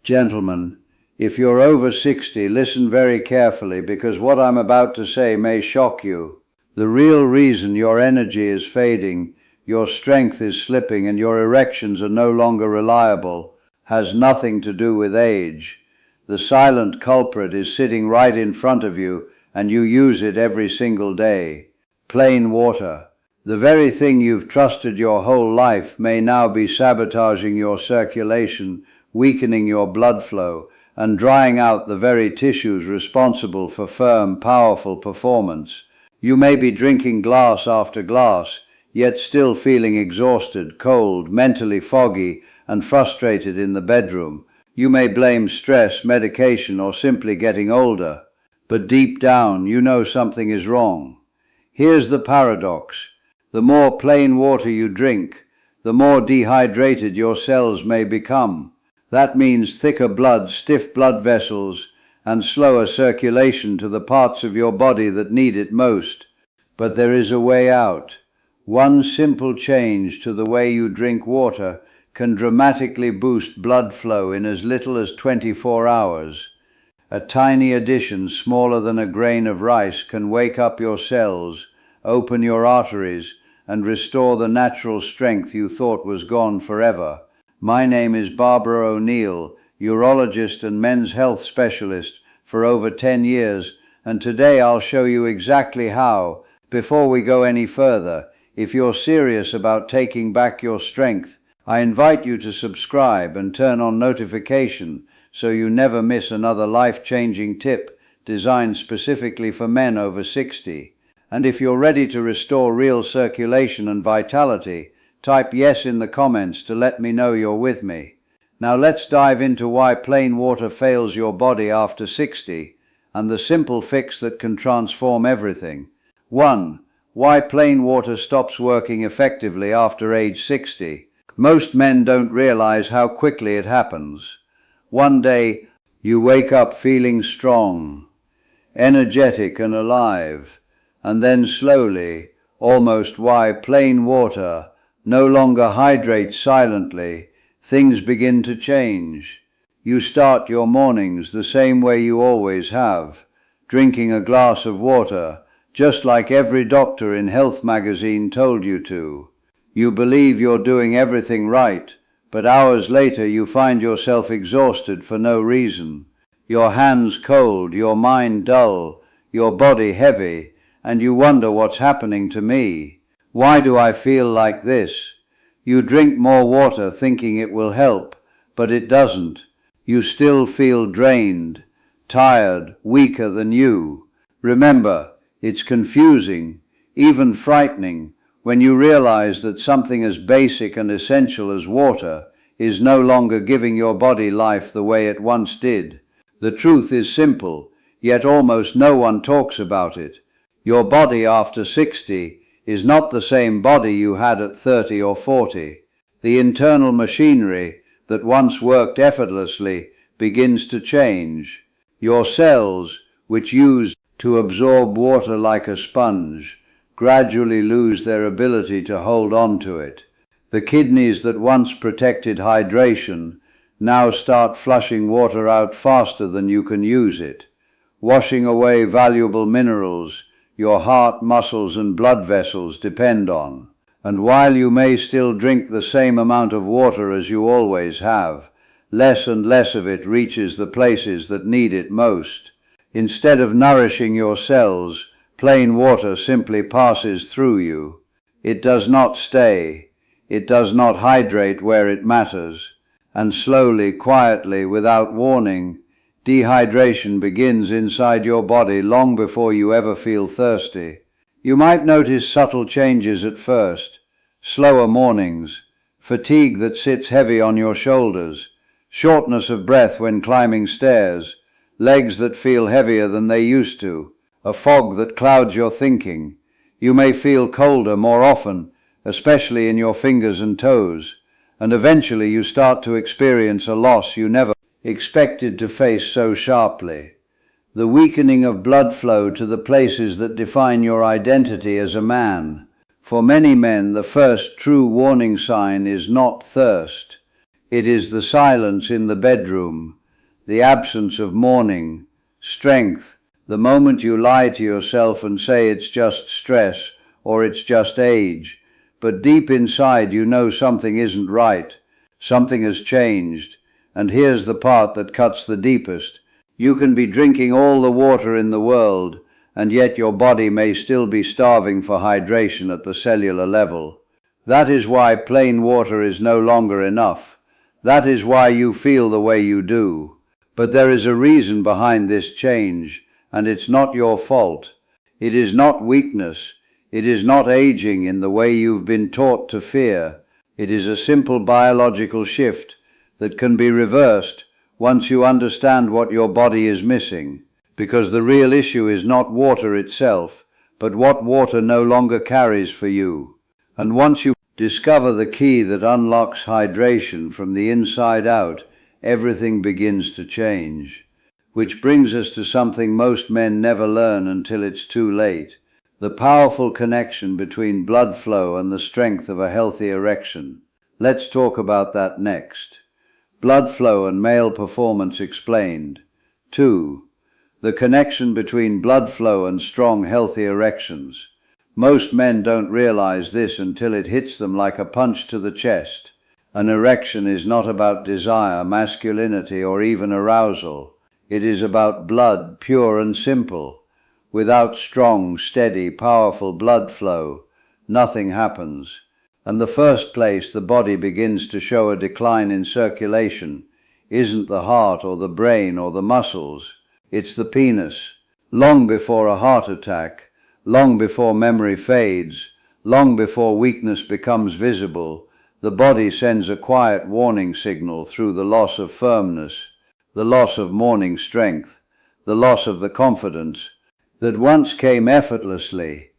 Gentlemen, if you're over 60, listen very carefully because what I'm about to say may shock you. The real reason your energy is fading, your strength is slipping, and your erections are no longer reliable has nothing to do with age. The silent culprit is sitting right in front of you, and you use it every single day. Plain water. The very thing you've trusted your whole life may now be sabotaging your circulation, weakening your blood flow, and drying out the very tissues responsible for firm, powerful performance. You may be drinking glass after glass, yet still feeling exhausted, cold, mentally foggy, and frustrated in the bedroom. You may blame stress, medication, or simply getting older. But deep down, you know something is wrong. Here's the paradox. The more plain water you drink, the more dehydrated your cells may become. That means thicker blood, stiff blood vessels, and slower circulation to the parts of your body that need it most. But there is a way out. One simple change to the way you drink water can dramatically boost blood flow in as little as 24 hours. A tiny addition smaller than a grain of rice can wake up your cells, open your arteries, and restore the natural strength you thought was gone forever. My name is Barbara O'Neill, urologist and men's health specialist for over 10 years, and today I'll show you exactly how. Before we go any further, if you're serious about taking back your strength, I invite you to subscribe and turn on notification so you never miss another life-changing tip designed specifically for men over 60. And if you're ready to restore real circulation and vitality, type yes in the comments to let me know you're with me. Now let's dive into why plain water fails your body after 60, and the simple fix that can transform everything. 1. Why plain water stops working effectively after age 60. Most men don't realize how quickly it happens. One day, you wake up feeling strong, energetic and alive, and then slowly, almost why plain water no longer hydrates silently, things begin to change. You start your mornings the same way you always have, drinking a glass of water, just like every doctor in Health magazine told you to. You believe you're doing everything right, but hours later you find yourself exhausted for no reason. Your hands cold, your mind dull, your body heavy, and you wonder what's happening to me. Why do I feel like this? You drink more water thinking it will help, but it doesn't. You still feel drained, tired, weaker than you. Remember, it's confusing, even frightening, when you realize that something as basic and essential as water is no longer giving your body life the way it once did. The truth is simple, yet almost no one talks about it. Your body after 60 is not the same body you had at 30 or 40. The internal machinery that once worked effortlessly begins to change. Your cells, which used to absorb water like a sponge, gradually lose their ability to hold on to it. The kidneys that once protected hydration now start flushing water out faster than you can use it, washing away valuable minerals your heart, muscles, and blood vessels depend on. And while you may still drink the same amount of water as you always have, less and less of it reaches the places that need it most. Instead of nourishing your cells, plain water simply passes through you. It does not stay. It does not hydrate where it matters. And slowly, quietly, without warning, dehydration begins inside your body long before you ever feel thirsty. You might notice subtle changes at first. Slower mornings, fatigue that sits heavy on your shoulders, shortness of breath when climbing stairs, legs that feel heavier than they used to, a fog that clouds your thinking. You may feel colder more often, especially in your fingers and toes, and eventually you start to experience a loss you never expected to face so sharply. The weakening of blood flow to the places that define your identity as a man. For many men, the first true warning sign is not thirst. It is the silence in the bedroom, the absence of mourning, strength, the moment you lie to yourself and say it's just stress or it's just age, but deep inside you know something isn't right, something has changed. And here's the part that cuts the deepest. You can be drinking all the water in the world, and yet your body may still be starving for hydration at the cellular level. That is why plain water is no longer enough. That is why you feel the way you do. But there is a reason behind this change, and it's not your fault. It is not weakness. It is not aging in the way you've been taught to fear. It is a simple biological shift that can be reversed once you understand what your body is missing, because the real issue is not water itself, but what water no longer carries for you. And once you discover the key that unlocks hydration from the inside out, everything begins to change. Which brings us to something most men never learn until it's too late: the powerful connection between blood flow and the strength of a healthy erection. Let's talk about that next. Blood flow and male performance explained. 2. The connection between blood flow and strong, healthy erections. Most men don't realize this until it hits them like a punch to the chest. An erection is not about desire, masculinity, or even arousal. It is about blood, pure and simple. Without strong, steady, powerful blood flow, nothing happens. And the first place the body begins to show a decline in circulation isn't the heart or the brain or the muscles, it's the penis. Long before a heart attack, long before memory fades, long before weakness becomes visible, the body sends a quiet warning signal through the loss of firmness, the loss of morning strength, the loss of the confidence that once came effortlessly.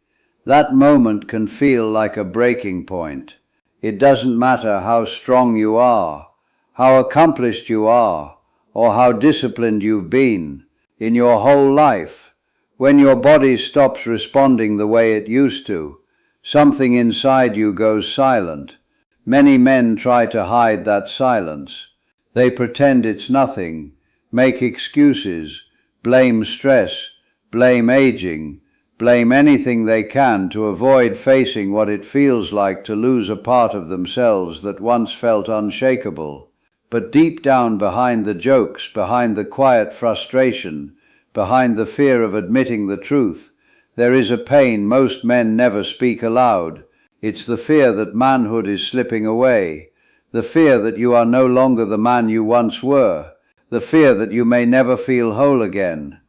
That moment can feel like a breaking point. It doesn't matter how strong you are, how accomplished you are, or how disciplined you've been in your whole life. When your body stops responding the way it used to, something inside you goes silent. Many men try to hide that silence. They pretend it's nothing, make excuses, blame stress, blame aging, blame anything they can to avoid facing what it feels like to lose a part of themselves that once felt unshakable. But deep down, behind the jokes, behind the quiet frustration, behind the fear of admitting the truth, there is a pain most men never speak aloud. It's the fear that manhood is slipping away, the fear that you are no longer the man you once were, the fear that you may never feel whole again.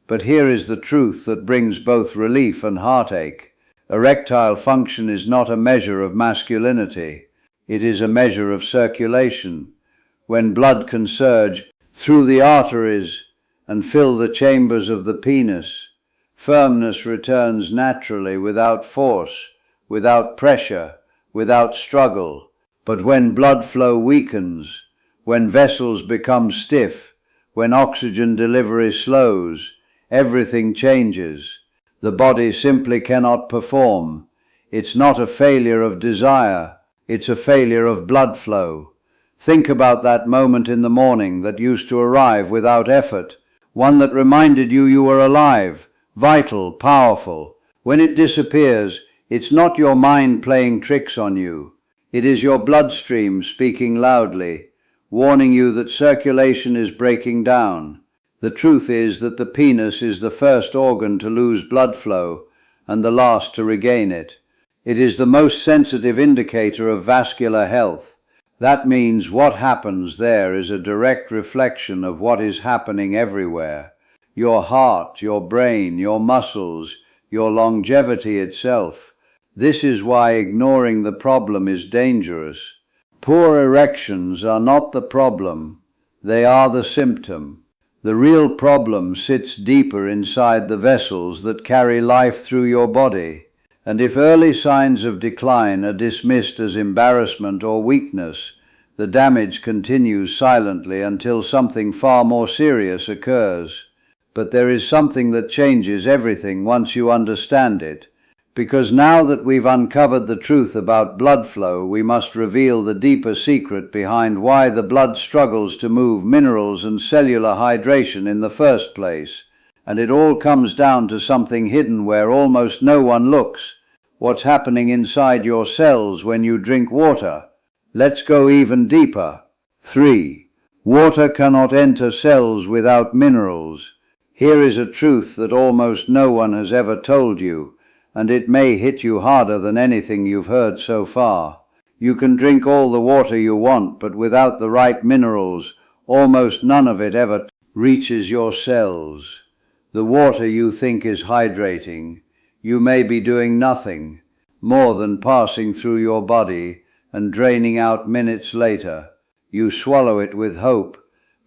But here is the truth that brings both relief and heartache. Erectile function is not a measure of masculinity. It is a measure of circulation. When blood can surge through the arteries and fill the chambers of the penis, firmness returns naturally, without force, without pressure, without struggle. But when blood flow weakens, when vessels become stiff, when oxygen delivery slows, everything changes. The body simply cannot perform. It's not a failure of desire, it's a failure of blood flow. Think about that moment in the morning that used to arrive without effort, one that reminded you you were alive, vital, powerful. When it disappears, it's not your mind playing tricks on you. It is your bloodstream speaking loudly, warning you that circulation is breaking down. The truth is that the penis is the first organ to lose blood flow and the last to regain it. It is the most sensitive indicator of vascular health. That means what happens there is a direct reflection of what is happening everywhere. Your heart, your brain, your muscles, your longevity itself. This is why ignoring the problem is dangerous. Poor erections are not the problem, they are the symptom. The real problem sits deeper inside the vessels that carry life through your body. And if early signs of decline are dismissed as embarrassment or weakness, the damage continues silently until something far more serious occurs. But there is something that changes everything once you understand it. Because now that we've uncovered the truth about blood flow, we must reveal the deeper secret behind why the blood struggles to move minerals and cellular hydration in the first place. And it all comes down to something hidden where almost no one looks. What's happening inside your cells when you drink water? Let's go even deeper. 3. Water cannot enter cells without minerals. Here is a truth that almost no one has ever told you, and it may hit you harder than anything you've heard so far. You can drink all the water you want, but without the right minerals, almost none of it ever reaches your cells. The water you think is hydrating, you may be doing nothing more than passing through your body and draining out minutes later. You swallow it with hope,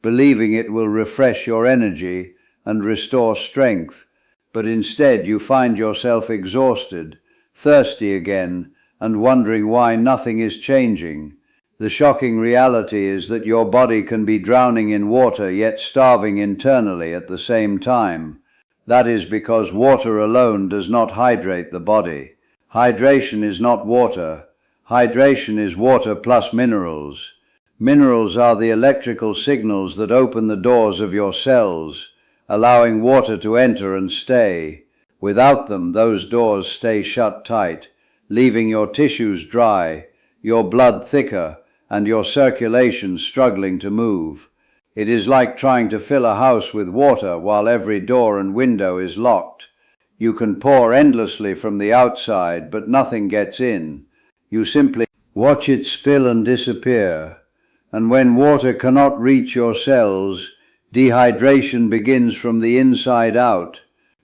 believing it will refresh your energy and restore strength, but instead you find yourself exhausted, thirsty again, and wondering why nothing is changing. The shocking reality is that your body can be drowning in water yet starving internally at the same time. That is because water alone does not hydrate the body. Hydration is not water. Hydration is water plus minerals. Minerals are the electrical signals that open the doors of your cells, allowing water to enter and stay. Without them, those doors stay shut tight, leaving your tissues dry, your blood thicker, and your circulation struggling to move. It is like trying to fill a house with water while every door and window is locked. You can pour endlessly from the outside, but nothing gets in. You simply watch it spill and disappear. And when water cannot reach your cells, dehydration begins from the inside out.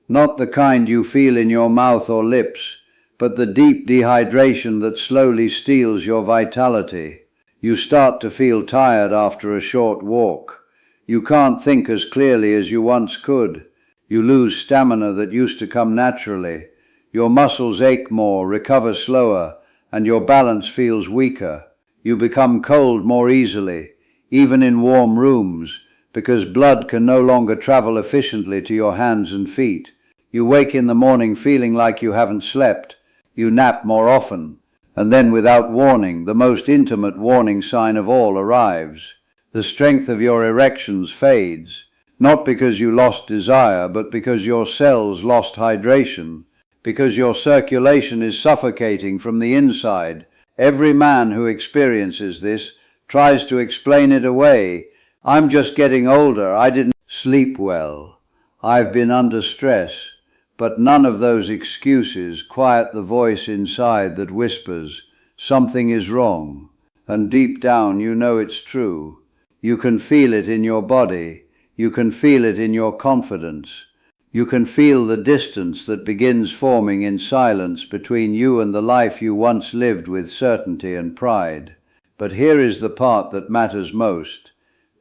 Not the kind you feel in your mouth or lips, but the deep dehydration that slowly steals your vitality. You start to feel tired after a short walk. You can't think as clearly as you once could. You lose stamina that used to come naturally. Your muscles ache more, recover slower, and your balance feels weaker. You become cold more easily, even in warm rooms, because blood can no longer travel efficiently to your hands and feet. You wake in the morning feeling like you haven't slept. You nap more often. And then without warning, the most intimate warning sign of all arrives. The strength of your erections fades, not because you lost desire, but because your cells lost hydration, because your circulation is suffocating from the inside. Every man who experiences this tries to explain it away. I'm just getting older, I didn't sleep well, I've been under stress. But none of those excuses quiet the voice inside that whispers, something is wrong. And deep down you know it's true. You can feel it in your body. You can feel it in your confidence. You can feel the distance that begins forming in silence between you and the life you once lived with certainty and pride. But here is the part that matters most.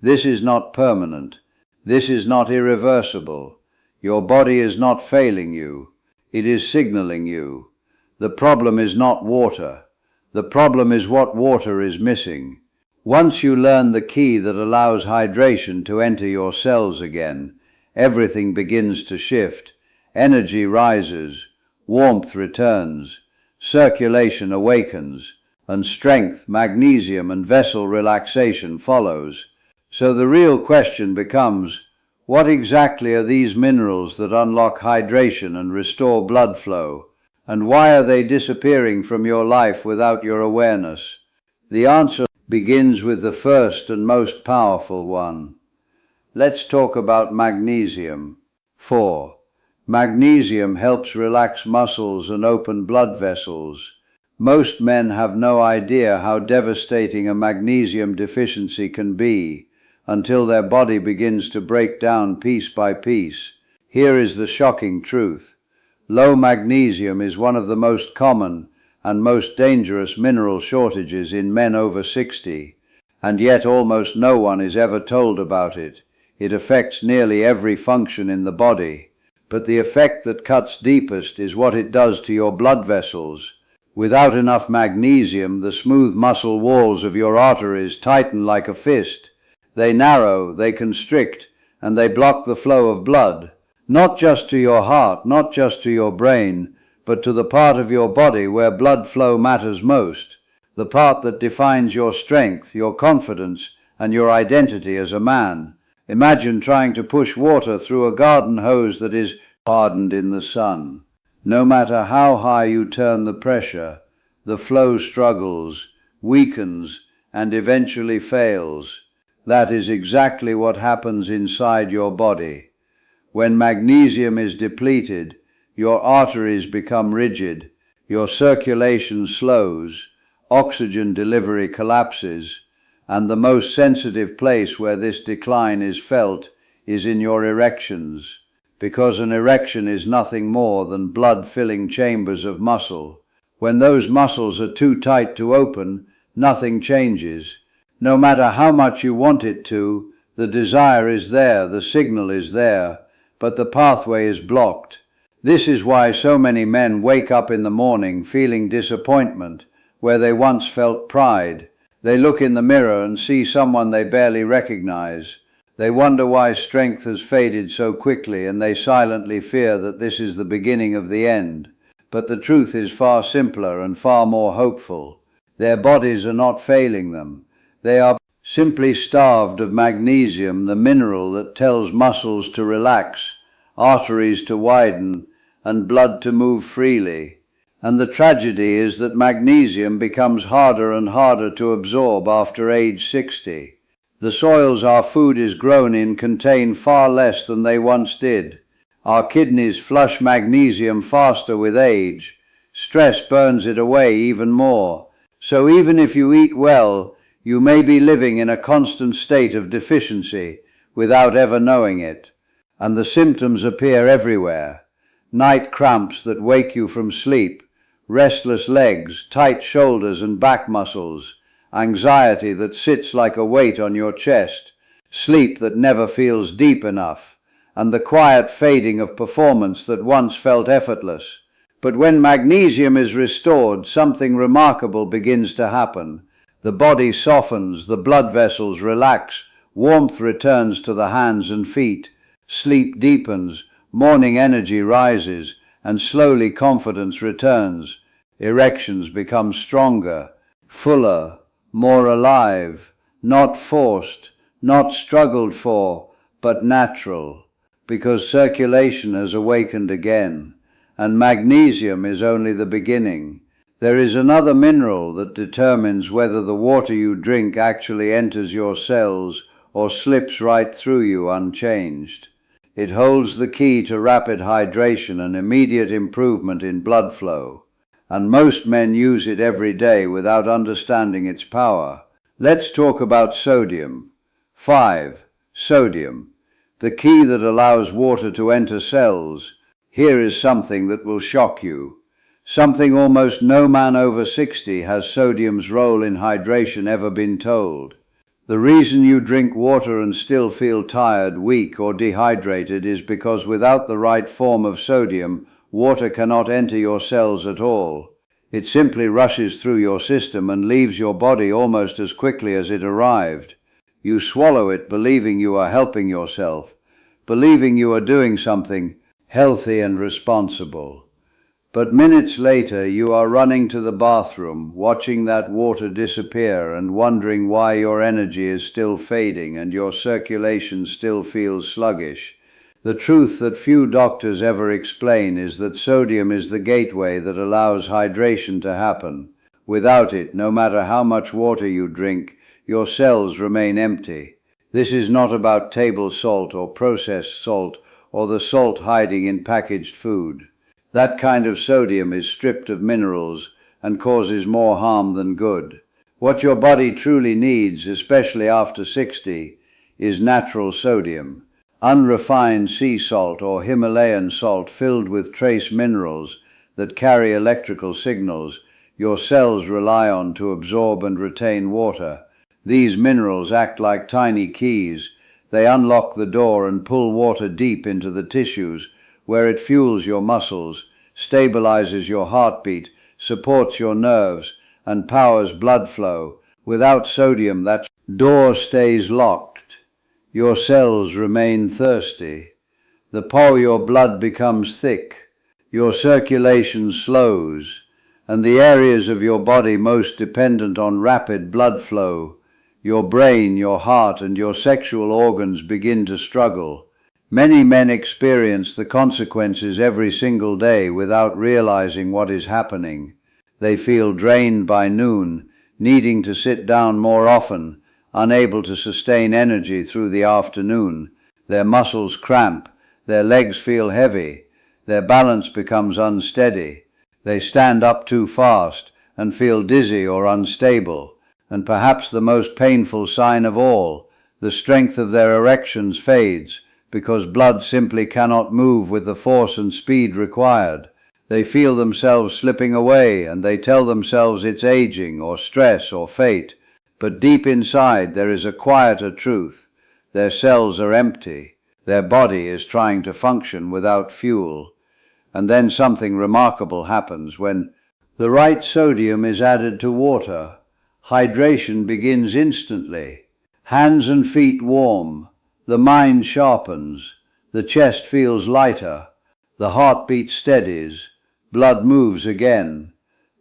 This is not permanent. This is not irreversible. Your body is not failing you. It is signaling you. The problem is not water. The problem is what water is missing. Once you learn the key that allows hydration to enter your cells again, everything begins to shift. Energy rises, warmth returns, circulation awakens, and strength, magnesium, and vessel relaxation follows. So the real question becomes, what exactly are these minerals that unlock hydration and restore blood flow? And why are they disappearing from your life without your awareness? The answer begins with the first and most powerful one. Let's talk about magnesium. 4. Magnesium helps relax muscles and open blood vessels. Most men have no idea how devastating a magnesium deficiency can be until their body begins to break down piece by piece. Here is the shocking truth. Low magnesium is one of the most common and most dangerous mineral shortages in men over 60, and yet almost no one is ever told about it. It affects nearly every function in the body, but the effect that cuts deepest is what it does to your blood vessels. Without enough magnesium, the smooth muscle walls of your arteries tighten like a fist. They narrow, they constrict, and they block the flow of blood, not just to your heart, not just to your brain, but to the part of your body where blood flow matters most, the part that defines your strength, your confidence, and your identity as a man. Imagine trying to push water through a garden hose that is hardened in the sun. No matter how high you turn the pressure, the flow struggles, weakens, and eventually fails. That is exactly what happens inside your body. When magnesium is depleted, your arteries become rigid, your circulation slows, oxygen delivery collapses, and the most sensitive place where this decline is felt is in your erections, because an erection is nothing more than blood-filling chambers of muscle. When those muscles are too tight to open, nothing changes. No matter how much you want it to, the desire is there, the signal is there, but the pathway is blocked. This is why so many men wake up in the morning feeling disappointment where they once felt pride. They look in the mirror and see someone they barely recognize. They wonder why strength has faded so quickly, and they silently fear that this is the beginning of the end. But the truth is far simpler and far more hopeful. Their bodies are not failing them. They are simply starved of magnesium, the mineral that tells muscles to relax, arteries to widen, and blood to move freely. And the tragedy is that magnesium becomes harder and harder to absorb after age 60. The soils our food is grown in contain far less than they once did. Our kidneys flush magnesium faster with age. Stress burns it away even more. So even if you eat well, you may be living in a constant state of deficiency without ever knowing it. And the symptoms appear everywhere. Night cramps that wake you from sleep, restless legs, tight shoulders and back muscles, anxiety that sits like a weight on your chest, sleep that never feels deep enough, and the quiet fading of performance that once felt effortless. But when magnesium is restored, something remarkable begins to happen. The body softens, the blood vessels relax, warmth returns to the hands and feet, sleep deepens, morning energy rises, and slowly confidence returns. Erections become stronger, fuller, more alive, not forced, not struggled for, but natural, because circulation has awakened again, and magnesium is only the beginning. There is another mineral that determines whether the water you drink actually enters your cells or slips right through you unchanged. It holds the key to rapid hydration and immediate improvement in blood flow, and most men use it every day without understanding its power. Let's talk about sodium. 5. Sodium, the key that allows water to enter cells. Here is something that will shock you. Something almost no man over 60 has sodium's role in hydration ever been told. The reason you drink water and still feel tired, weak, or dehydrated is because without the right form of sodium, water cannot enter your cells at all. It simply rushes through your system and leaves your body almost as quickly as it arrived. You swallow it believing you are helping yourself, believing you are doing something healthy and responsible. But minutes later you are running to the bathroom, watching that water disappear and wondering why your energy is still fading and your circulation still feels sluggish. The truth that few doctors ever explain is that sodium is the gateway that allows hydration to happen. Without it, no matter how much water you drink, your cells remain empty. This is not about table salt or processed salt or the salt hiding in packaged food. That kind of sodium is stripped of minerals and causes more harm than good. What your body truly needs, especially after 60, is natural sodium. Unrefined sea salt or Himalayan salt filled with trace minerals that carry electrical signals your cells rely on to absorb and retain water. These minerals act like tiny keys. They unlock the door and pull water deep into the tissues, where it fuels your muscles, stabilizes your heartbeat, supports your nerves, and powers blood flow. Without sodium, that door stays locked. Your cells remain thirsty. Your blood becomes thick. your circulation slows, and the areas of your body most dependent on rapid blood flow, your brain, your heart, and your sexual organs begin to struggle. Many men experience the consequences every single day without realizing what is happening. They feel drained by noon, needing to sit down more often, unable to sustain energy through the afternoon. Their muscles cramp, their legs feel heavy, their balance becomes unsteady. They stand up too fast and feel dizzy or unstable. And perhaps the most painful sign of all, the strength of their erections fades, because blood simply cannot move with the force and speed required. They feel themselves slipping away, and they tell themselves it's aging or stress or fate. But deep inside there is a quieter truth. Their cells are empty. Their body is trying to function without fuel. And then something remarkable happens when the right sodium is added to water. Hydration begins instantly. Hands and feet warm. The mind sharpens. The chest feels lighter. The heartbeat steadies. Blood moves again.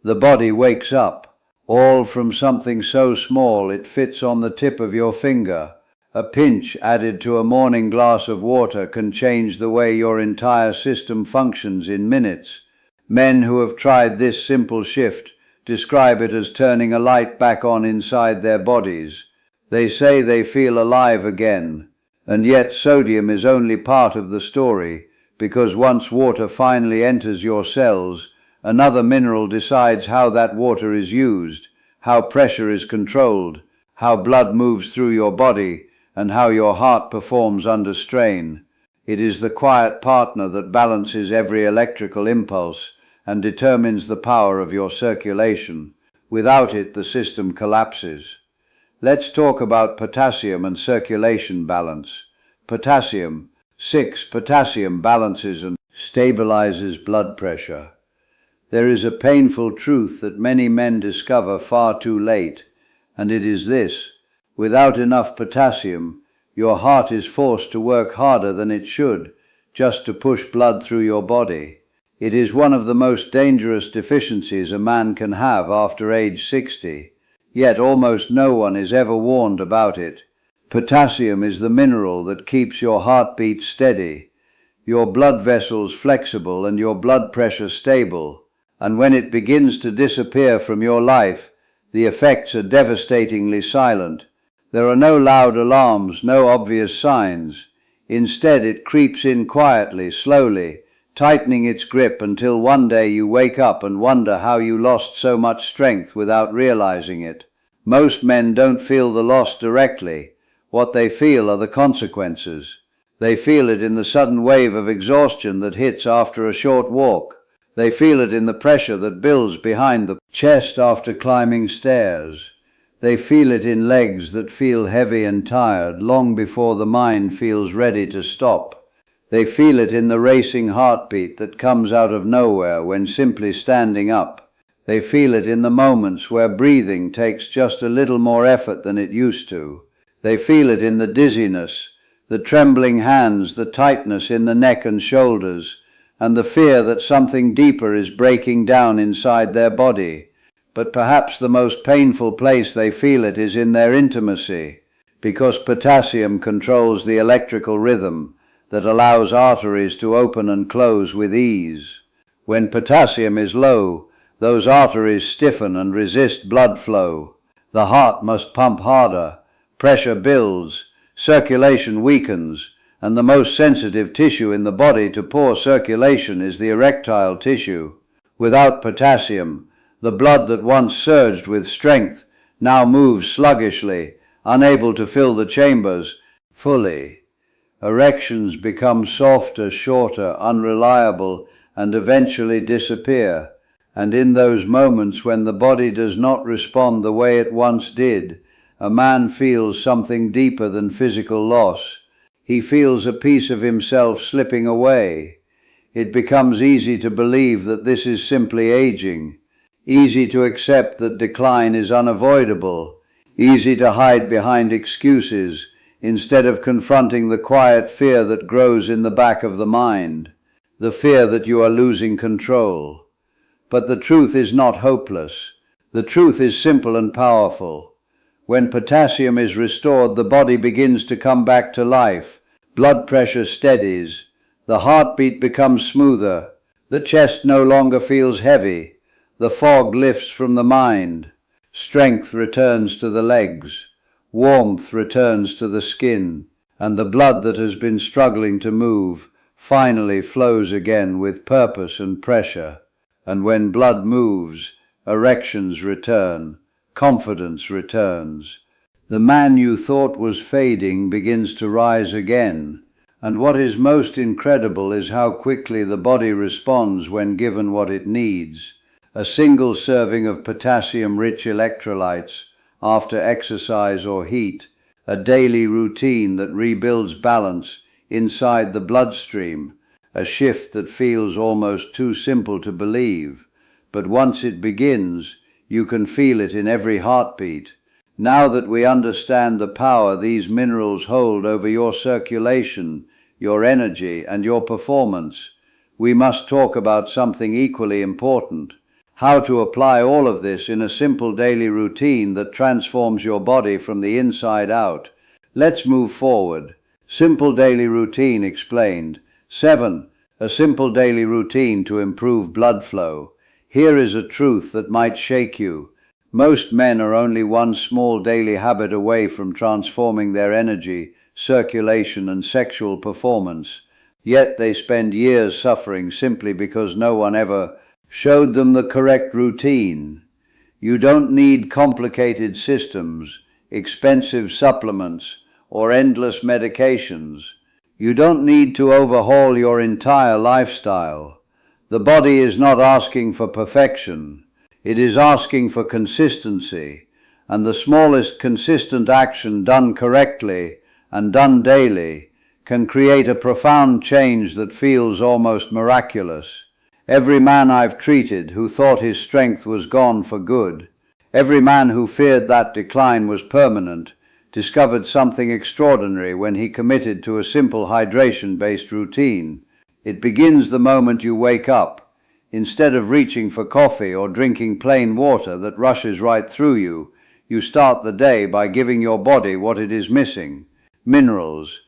The body wakes up. All from something so small it fits on the tip of your finger. A pinch added to a morning glass of water can change the way your entire system functions in minutes. Men who have tried this simple shift describe it as turning a light back on inside their bodies. They say they feel alive again. And yet sodium is only part of the story, because once water finally enters your cells, another mineral decides how that water is used, how pressure is controlled, how blood moves through your body, and how your heart performs under strain. It is the quiet partner that balances every electrical impulse and determines the power of your circulation. Without it, the system collapses. Let's talk about potassium and circulation balance. Potassium. 6. Potassium balances and stabilizes blood pressure. There is a painful truth that many men discover far too late, and it is this: without enough potassium, your heart is forced to work harder than it should, just to push blood through your body. It is one of the most dangerous deficiencies a man can have after age 60, yet almost no one is ever warned about it. Potassium is the mineral that keeps your heartbeat steady, your blood vessels flexible, and your blood pressure stable. And when it begins to disappear from your life, the effects are devastatingly silent. There are no loud alarms, no obvious signs. Instead, it creeps in quietly, slowly, tightening its grip until one day you wake up and wonder how you lost so much strength without realizing it. Most men don't feel the loss directly. What they feel are the consequences. They feel it in the sudden wave of exhaustion that hits after a short walk. They feel it in the pressure that builds behind the chest after climbing stairs. They feel it in legs that feel heavy and tired long before the mind feels ready to stop. They feel it in the racing heartbeat that comes out of nowhere when simply standing up. They feel it in the moments where breathing takes just a little more effort than it used to. They feel it in the dizziness, the trembling hands, the tightness in the neck and shoulders, and the fear that something deeper is breaking down inside their body. But perhaps the most painful place they feel it is in their intimacy, because potassium controls the electrical rhythm that allows arteries to open and close with ease. When potassium is low, those arteries stiffen and resist blood flow. The heart must pump harder, pressure builds, circulation weakens, and the most sensitive tissue in the body to poor circulation is the erectile tissue. Without potassium, the blood that once surged with strength now moves sluggishly, unable to fill the chambers fully. Erections become softer, shorter, unreliable, and eventually disappear. And in those moments when the body does not respond the way it once did, a man feels something deeper than physical loss. He feels a piece of himself slipping away. It becomes easy to believe that this is simply aging, easy to accept that decline is unavoidable, easy to hide behind excuses instead of confronting the quiet fear that grows in the back of the mind. the fear that you are losing control. But the truth is not hopeless. The truth is simple and powerful. When potassium is restored, the body begins to come back to life. Blood pressure steadies. The heartbeat becomes smoother. The chest no longer feels heavy. The fog lifts from the mind. Strength returns to the legs. Warmth returns to the skin. And the blood that has been struggling to move finally flows again with purpose and pressure. And when blood moves, erections return, confidence returns. The man you thought was fading begins to rise again. And what is most incredible is how quickly the body responds when given what it needs. A single serving of potassium-rich electrolytes after exercise or heat, a daily routine that rebuilds balance inside the bloodstream, a shift that feels almost too simple to believe. But once it begins, you can feel it in every heartbeat. Now that we understand the power these minerals hold over your circulation, your energy, and your performance, we must talk about something equally important: how to apply all of this in a simple daily routine that transforms your body from the inside out. Let's move forward. Simple daily routine explained. 7. A simple daily routine to improve blood flow. Here is a truth that might shake you. Most men are only one small daily habit away from transforming their energy, circulation, and sexual performance. Yet they spend years suffering simply because no one ever showed them the correct routine. You don't need complicated systems, expensive supplements, or endless medications. You don't need to overhaul your entire lifestyle. The body is not asking for perfection. It is asking for consistency, and the smallest consistent action done correctly and done daily can create a profound change that feels almost miraculous. Every man I've treated who thought his strength was gone for good, every man who feared that decline was permanent, discovered something extraordinary when he committed to a simple hydration-based routine. It begins the moment you wake up. Instead of reaching for coffee or drinking plain water that rushes right through you, you start the day by giving your body what it is missing: minerals,